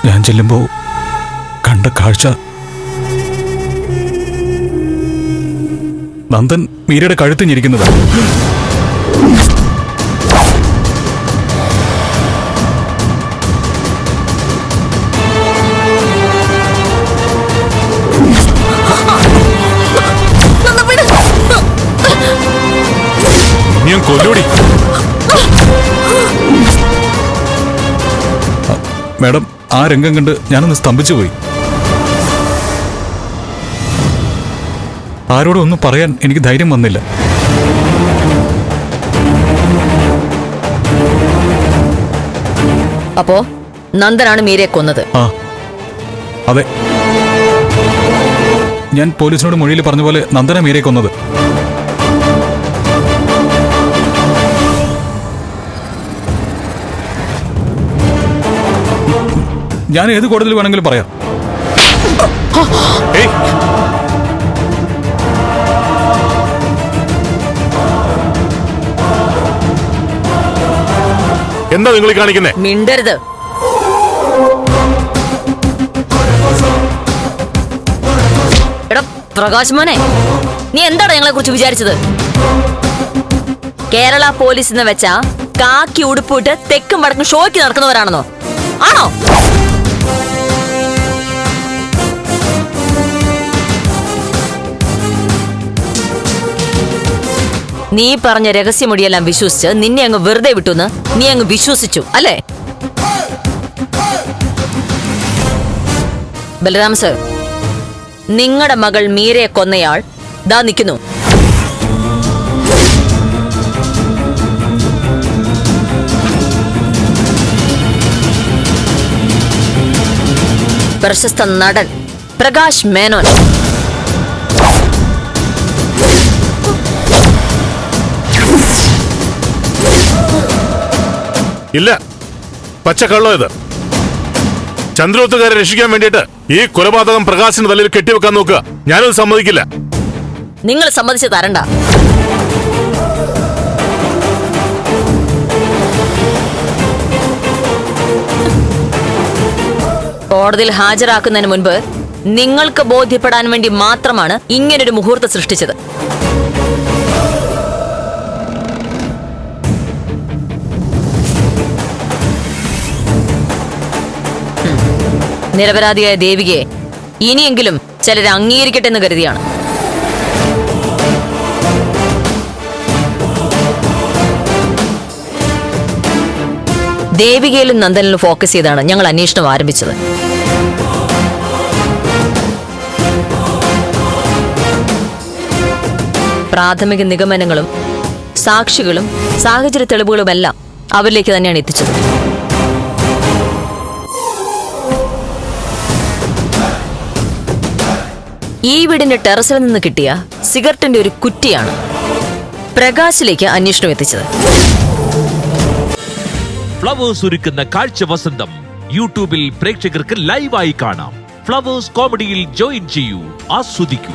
ഞാൻ ചെല്ലുമ്പോ കണ്ട കാഴ്ച, നന്ദൻ മീരയുടെ കഴുത്തിഞ്ഞിരിക്കുന്നത്. ഞാൻ കൊല്ലൂടി. മാഡം, ആ രംഗം കണ്ട് ഞാനൊന്ന് സ്തംഭിച്ചു പോയി. ആരോടും ഒന്നും പറയാൻ എനിക്ക് ധൈര്യം വന്നില്ല. അപ്പോ നന്ദനാണ് മീരയെ കൊന്നത്? ആ അതെ, ഞാൻ പോലീസിനോട് മൊഴിയിൽ പറഞ്ഞ പോലെ നന്ദന മീരയെ കൊന്നത്. ഞാൻ ഏത് കോടതിയിൽ വേണമെങ്കിലും പറയാം. എന്താ നിങ്ങൾ കാണിക്കുന്നേ? മിണ്ടരുത്. എടാ പ്രകാശ് മോനെ, നീ എന്താണ് ഞങ്ങളെ കുറിച്ച് വിചാരിച്ചത്? കേരള പോലീസ് എന്ന് വെച്ചാ കാക്കി ഉടുപ്പിട്ട് തെക്കും വടക്കും ഷോയ്ക്ക് നടക്കുന്നവരാണെന്നോ? ആണോ? നീ പറഞ്ഞ രഹസ്യമൊഴിയെല്ലാം വിശ്വസിച്ച് നിന്നെ അങ്ങ് വെറുതെ വിട്ടുന്ന് നീ അങ്ങ് വിശ്വസിച്ചു അല്ലേ? ബലരാം സർ, നിങ്ങളുടെ മകൾ മീരയെ കൊന്നയാൾ ദാ നിൽക്കുന്നു. പ്രശസ്ത നടൻ പ്രകാശ് മേനോൻ. ഇല്ല, പച്ചക്കള്ളോ ഇത്. ചന്ദ്രോത്തുകാരെ രക്ഷിക്കാൻ വേണ്ടിയിട്ട് ഈ കൊലപാതകം പ്രകാശിന്റെ തലയിൽ കെട്ടിവെക്കാൻ നോക്കുക. ഞാനത് സമ്മതിക്കില്ല. നിങ്ങൾ സമ്മതിച്ച് തരണ്ട. കോടതിയിൽ ഹാജരാക്കുന്നതിന് മുൻപ് നിങ്ങൾക്ക് ബോധ്യപ്പെടാൻ വേണ്ടി മാത്രമാണ് ഇങ്ങനൊരു മുഹൂർത്തം സൃഷ്ടിച്ചത്. നിരപരാധിയായ ദേവികയെ ഇനിയെങ്കിലും ചിലർ അംഗീകരിക്കട്ടെ എന്ന് കരുതിയാണ്. ദേവികയിലും നന്ദനിലും ഫോക്കസ് ചെയ്താണ് ഞങ്ങൾ അന്വേഷണം ആരംഭിച്ചത്. പ്രാഥമിക നിഗമനങ്ങളും സാക്ഷികളും സാഹചര്യ തെളിവുകളുമെല്ലാം അവരിലേക്ക് തന്നെയാണ് എത്തിച്ചത്. ഈ വീടിന്റെ ടെറസിൽ നിന്ന് കിട്ടിയ സിഗരറ്റിന്റെ ഒരു കുറ്റിയാണ് പ്രകാശിലേക്ക് അന്വേഷണം എത്തിച്ചത്. ഫ്ലവേഴ്സ് ഒരുക്കുന്ന കാഴ്ച വസന്തം യൂട്യൂബിൽ പ്രേക്ഷകർക്ക് ലൈവായി കാണാം. ഫ്ലവേഴ്സ് കോമഡിയിൽ ജോയിൻ ചെയ്യൂ, ആസ്വദിക്കൂ.